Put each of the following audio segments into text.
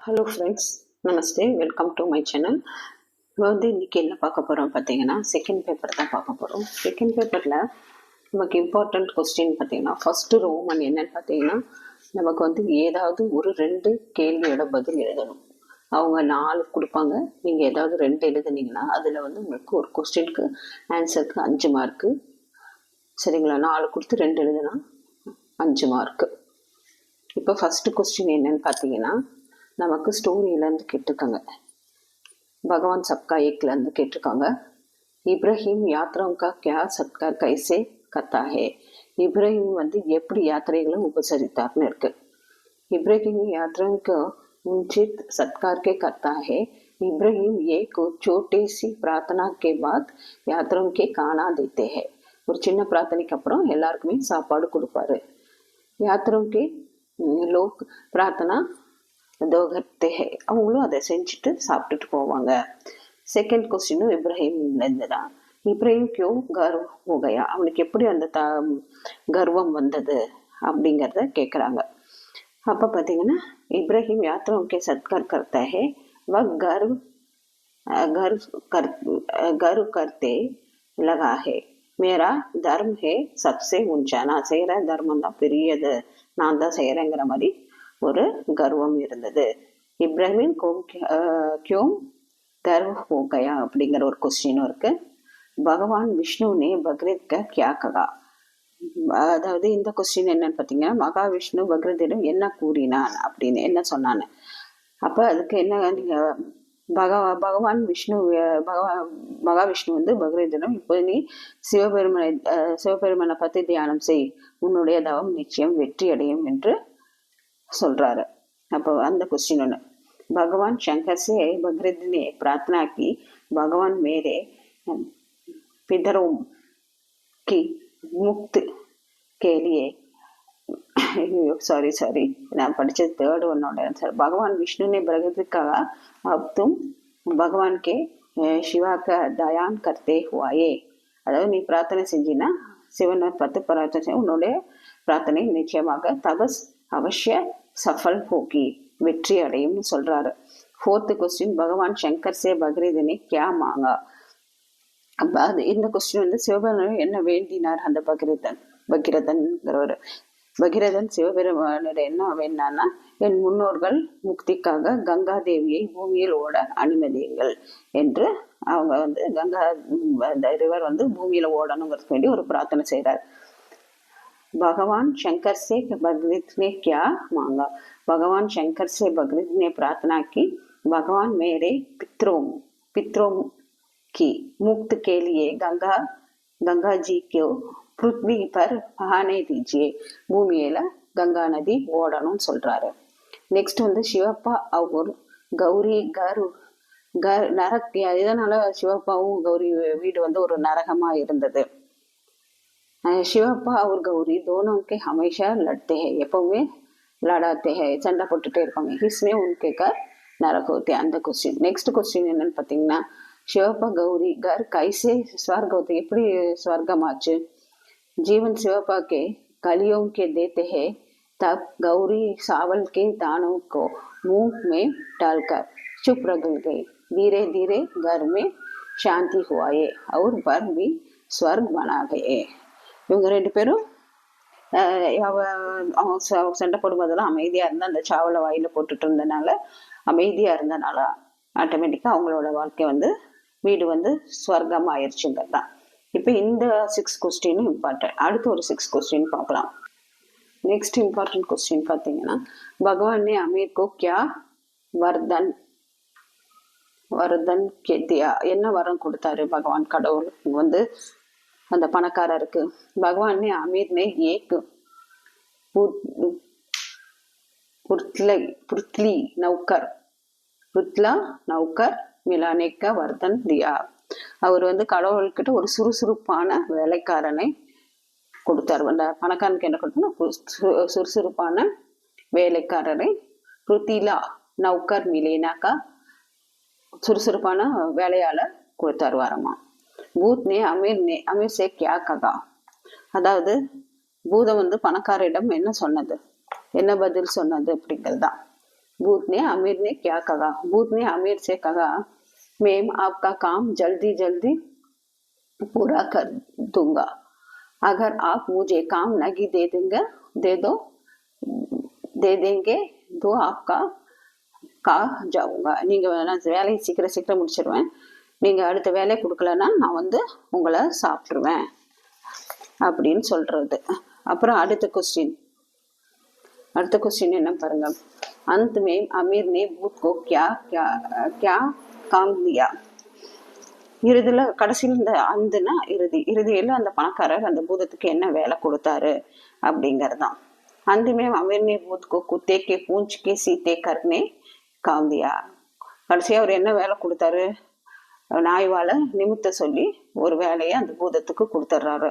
Hello friends, Namaste. Welcome to my channel. இன்றைக்கி என்ன பார்க்க போகிறோம் பார்த்தீங்கன்னா, செகண்ட் பேப்பர் தான் பார்க்க போகிறோம். செகண்ட் பேப்பரில் நமக்கு இம்பார்ட்டண்ட் கொஸ்டின் பார்த்தீங்கன்னா, ஃபஸ்ட்டு ரோமன் என்னன்னு பார்த்தீங்கன்னா, நமக்கு ஏதாவது ஒரு 2 கேள்வியோட பதில் எழுதணும். அவங்க 4 கொடுப்பாங்க, நீங்கள் ஏதாவது 2 எழுதுனீங்கன்னா அதில் உங்களுக்கு ஒரு கொஸ்டினுக்கு ஆன்சருக்கு 5 மார்க்கு. சரிங்களா? 4 கொடுத்து 2 எழுதுனா 5 மார்க்கு. இப்போ ஃபஸ்ட்டு கொஸ்டின் என்னன்னு பார்த்தீங்கன்னா, நமக்கு ஸ்டோரியிலேருந்து கேட்டிருக்காங்க. பகவான் சப்கா ஏக்லேருந்து கேட்டிருக்காங்க. இப்ராஹிம் யாத்ராவுக்கா கியா சத்கார் கைசே கத்தா ஹே. இப்ராஹிம் எப்படி யாத்திரைகளை உபசரித்தார்னு இருக்கு. இப்ராஹிம் யாத்ராவுக்கு उचित सत्कार के करता है. इब्राहिम एक छोटे सी प्रार्थना के बाद यात्रा के खाना देते हैं. ஒரு சின்ன பிரார்த்தனைக்கு அப்புறம் எல்லாருக்குமே சாப்பாடு கொடுப்பாரு. யாத்திராவுக்கு லோக் பிரார்த்தனா தோகர்த்தே ஹே. அவங்களும் அதை செஞ்சுட்டு சாப்பிட்டுட்டு போவாங்க. செகண்ட் கொஸ்டினும் இப்ராஹிம்லேருந்து தான். இப்ராஹிம் கியோ கர்வ் ஹோ கயா. அவனுக்கு எப்படி அந்த கர்வம் வந்தது அப்படிங்கிறத கேட்குறாங்க. அப்போ பார்த்தீங்கன்னா, इब्राहिम यात्राओं के सत्कार करता है. वह गर्व करते लगा है. मेरा धर्म है सबसे ऊंचा. நான் செய்கிற தர்மம் தான் பெரியது, நான் தான் செய்கிறேங்கிற மாதிரி ஒரு கர்வம் இருந்தது. இப்ராஹிம் கியோம் கர்வ் ஹோ கயா அப்படிங்கிற ஒரு கொஸ்டினும் இருக்கு. பகவான் விஷ்ணுனே பக்ரீத் கா கியா ககா. அதாவது இந்த கொஸ்டின் என்னன்னு பார்த்தீங்கன்னா, மகாவிஷ்ணு பக்ரீதிடம் என்ன கூறினான் அப்படின்னு என்ன சொன்னான்னு. அப்போ அதுக்கு என்ன, நீங்கள் பகவான் விஷ்ணு மகாவிஷ்ணு பக்ரீதிடம் இப்போ நீ சிவபெருமனை பற்றி தியானம் செய், உன்னுடைய தவம் நிச்சயம் வெற்றி அடையும் என்று சொல்றாரு. அப்போ அந்த கொஸ்டின் ஒன்று. भगवान शंकर से बकरीद ने प्रार्थना की, भगवान मेरे पितरों की मुक्त के लिए सॉरी நான் படித்தது தேர்ட் ஒன்னோட ஆன்சர். भगवान विष्णु ने बकरीद कहा, अब तुम भगवान के शिवा का दयान करते हुए. அதாவது நீ பிரார்த்தனை செஞ்சினா சிவனை பார்த்து பிரார்த்தனை செஞ்ச உன்னுடைய பிரார்த்தனை நிச்சயமாக தபஸ் அவசிய சஃபல் ஹோகி, வெற்றி அடையும்னு சொல்றாரு. ஃபோர்த்து கொஸ்டின், பகவான் சங்கர் சே பக்ரீதனை கியா மாங்கா. அப்போ அது இந்த கொஸ்டின் சிவபெருமான் என்ன வேண்டினார் அந்த பகீரதன்கிறவர். பகீரதன் சிவபெருமானோட என்ன வேண்டான்னா, என் முன்னோர்கள் முக்திக்காக கங்கா தேவியை பூமியில் ஓட அனுமதியுங்கள் என்று அவங்க கங்கா அந்த ரிவர் பூமியில ஓடணுங்கிறதுக்கு வேண்டி ஒரு பிரார்த்தனை செய்கிறார். भगवान शंकर से बकरीद ने क्या मांगा. भगवान शंकर से बकरीद ने प्रार्थना की, भगवान मेरे पितरों की मुक्त के लिए गंगा जी को पृथ्वी पर बहाने दीजिए. பூமியில கங்கா நதி ஓடணும்னு சொல்றாரு. நெக்ஸ்ட் சிவப்பா அவர் கௌரி நரக். இதனால சிவப்பாவும் கௌரி வீடு ஒரு நரகமா இருந்தது. शिवप्पा और गौरी दोनों के हमेशा लड़ते हैं, எப்பவுமே लड़ाते हैं, சண்டை போட்டுட்டே இருப்பாங்க. इसमें उनके घर नरक होते हैं. அந்த கொஸ்டின். நெக்ஸ்ட் கொஸ்டின் என்னன்னு பார்த்தீங்கன்னா, शिवप्पा गौरी घर कैसे स्वर्ग होते, எப்படி स्वर्गமாச்சு. जीवन शिवप्पा के कलियों के देते हैं, तब गौरी सावल के दानों को मुंह में डालकर चुप रह गई. धीरे धीरे घर में शांति हुआ है और वर भी स्वर्ग बना गए. இவங்க 2 பேரும் சண்டை போடும்போதெல்லாம் அமைதியாக இருந்தால், அந்த சாவலை வாயில் போட்டுட்டு இருந்தனால அமைதியாக இருந்தனால ஆட்டோமேட்டிக்காக அவங்களோட வாழ்க்கை வீடு ஸ்வர்க்கம் ஆயிடுச்சுங்கிறது தான். இப்போ இந்த 6 கொஸ்டினும் இம்பார்ட்டன்ட். அடுத்து ஒரு 6 கொஸ்டின் பார்க்கலாம். நெக்ஸ்ட் இம்பார்ட்டன்ட் கொஸ்டின் பார்த்தீங்கன்னா, பகவான் ने अमीर को क्या वरदान दिया. என்ன வரம் கொடுத்தாரு பகவான் கடவுள் அந்த பணக்காரருக்கு. भगवान ने अमीर ने एक पुतला नौकर मिलाने का वरदान दिया. அவர் கடவுள்கிட்ட ஒரு சுறுசுறுப்பான வேலைக்காரனை கொடுத்தார். அந்த பணக்காரனுக்கு என்ன கொடுத்தா, சுறுசுறுப்பான வேலைக்காரரை புத்திலா நௌக்கர் மிலேனாக்கா சுறுசுறுப்பான வேலையாளர் கொடுத்தார் வரமா. பூத் நே அமீர் சே கியா ககா. அதாவது பூதம் பணக்காரிடம் என்ன சொன்னது, என்ன பதில் சொன்னது அப்படிங்கிறது தான். भूत ने अमीर ने क्या कहा? भूत ने अमीर से कहा, मैं आपका काम जल्दी जल्दी पूरा कर दूंगा, अगर आप मुझे काम नहीं दे देंगे तो आपका கா ஜாவுங்க. நீங்க நான் வேலையை சீக்கிரம் முடிச்சிருவேன், நீங்க அடுத்த வேலையை கொடுக்கலன்னா நான் வந்து உங்களை சாப்பிட்டுருவேன் அப்படின்னு சொல்றது. அப்புறம் அடுத்த கொஸ்டின் என்ன பாருங்க. अंत में अमीर ने भूत को क्या क्या क्या काम दिया? இறுதியில கடைசியில் இந்த அந்துனா இறுதியில அந்த பணக்காரர் அந்த பூதத்துக்கு என்ன வேலை கொடுத்தாரு அப்படிங்கறதுதான். अंत में अमीर ने भूत को कुत्ते के पूंछ के सीते करने काम दिया. கடைசியா அவர் என்ன வேலை கொடுத்தாரு? நாய்வால நிமித்த சொல்லி ஒரு வேலையை அந்த பூதத்துக்கு கொடுத்துட்றாரு.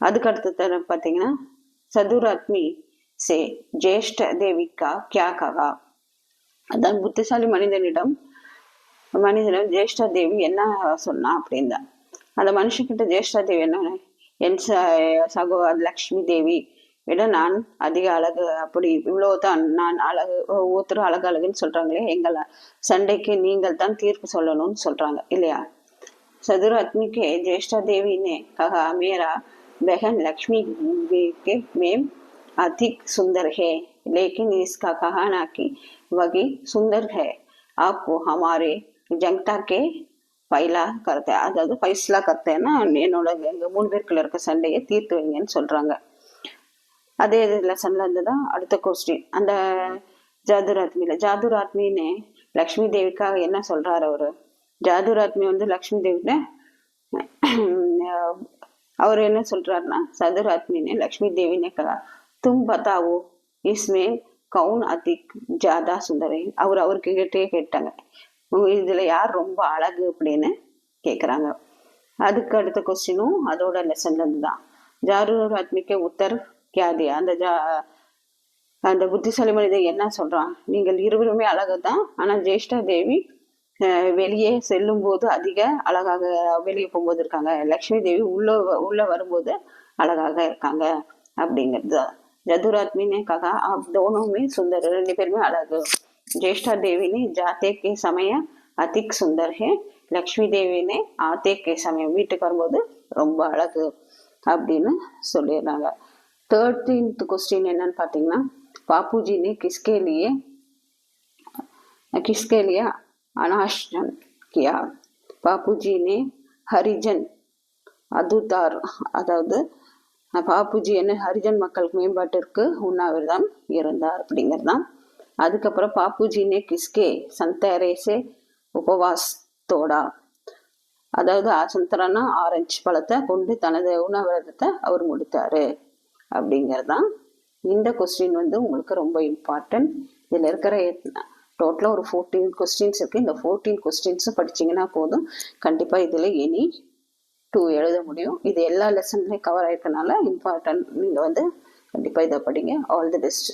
அதுக்கு அடுத்து பார்த்தீங்கன்னா, சதுராத்மி சே ஜேஷ்ட தேவிக்கா கியா ககா? அதான் புத்திசாலி மனிதனிடம் ஜேஷ்டா தேவி என்ன சொன்னா அப்படின்னா, அந்த மனுஷன்கிட்ட ஜேஷ்டா தேவி என்ன, என் சகோ லக்ஷ்மி தேவி விட நான் அதிக அழகு, அப்படி இவ்வளவுதான் நான் அழகு, ஒருத்தர் அழகுன்னு சொல்றாங்களே, எங்களை சண்டைக்கு நீங்கள் தான் தீர்ப்பு சொல்லணும்னு சொல்றாங்க இல்லையா? सदर आदमी के ज्येष्ठा देवी ने कहा, मेरा बहन लक्ष्मी के में अधिक सुंदर है, लेकिन इसका कहना कि वही सुंदर है आपको हमारे जनता के பைலா கருத்தை, அதாவது பைஸ்லா கருத்தைன்னா என்னோட எங்க 3 பேருக்குள்ள இருக்க சண்டையை தீர்த்து வைங்கன்னு சொல்றாங்க. அதே லெசன்ல இருந்துதான் அடுத்த கொஸ்டின். அந்த ஜாதுர் ஆத்மின்னு லக்ஷ்மி தேவிக்காக என்ன சொல்றாரு அவரு? ஜாதுர் ஆத்மி வந்து லக்ஷ்மி தேவிட்ட அவர் என்ன சொல்றாருன்னா, சதுர் ஆத்மின்னு லக்ஷ்மி தேவினே கலா தும் பத்தாவோ இஸ்மே கவுன் அதிக் ஜாதா சுந்தரி. அவருக்கு கிட்டே கேட்டாங்க, இதுல யார் ரொம்ப அழகு அப்படின்னு கேக்குறாங்க. அதுக்கு அடுத்த கொஸ்டினும் அதோட லெசன்ல இருந்துதான். ஜாதுர் ஆத்மிக்கு உத்தர் கியாதியா? அந்த புத்திசாலி மனிதன் என்ன சொல்றான், நீங்கள் இருவருமே அழகுதான், ஆனா ஜேஷ்டா தேவி வெளியே செல்லும் போது அதிக அழகாக வெளியே போகும்போது இருக்காங்க, லக்ஷ்மி தேவி உள்ள வரும்போது அழகாக இருக்காங்க அப்படிங்கிறது. ஜதுராத்மினே ககா आप दोनों में सुंदर, 2 பேருமே அழகு. ज्येष्ठा देवी ने जाते के समय अधिक सुंदर है, லக்ஷ்மி தேவி ने आते के समय வீட்டுக்கு வரும்போது ரொம்ப அழகு அப்படின்னு சொல்லிடுறாங்க. 13th क्वेश्चन என்னன்னு பாத்தீங்கன்னா, बापूजी ने किसके लिए अनाशन किया? बापूजी ने हरिजन அதுதார், அதாவது பாப்புஜி என்ன ஹரிஜன் மக்களுக்கு மேம்பாட்டிற்கு உண்ணாவிரதம் இருந்தார் அப்படிங்கிறதுதான். அதுக்கப்புறம் பாப்புஜினே கிஸ்கே சந்தரேசே உபவாஸ் தோடா, அதாவது சந்தரானா ஆரஞ்சு பழத்தை கொண்டு தனது உண்ணாவிரதத்தை அவர் முடித்தாரு அப்படிங்கிறதுதான். இந்த கொஸ்டின் வந்து உங்களுக்கு ரொம்ப இம்பார்ட்டன்ட். இதுல இருக்கிற டோட்டலா ஒரு 14 கொஸ்டின்ஸ் இருக்கு. இந்த 14 கொஸ்டின்ஸும் படிச்சீங்கன்னா போதும், கண்டிப்பா இதுல எனி 2 எழுத முடியும். இது எல்லா லெசன்லயும் கவர் ஆயிருக்கனால இம்பார்ட்டன்ட். நீங்க வந்து கண்டிப்பா இதை படிங்க. All the best.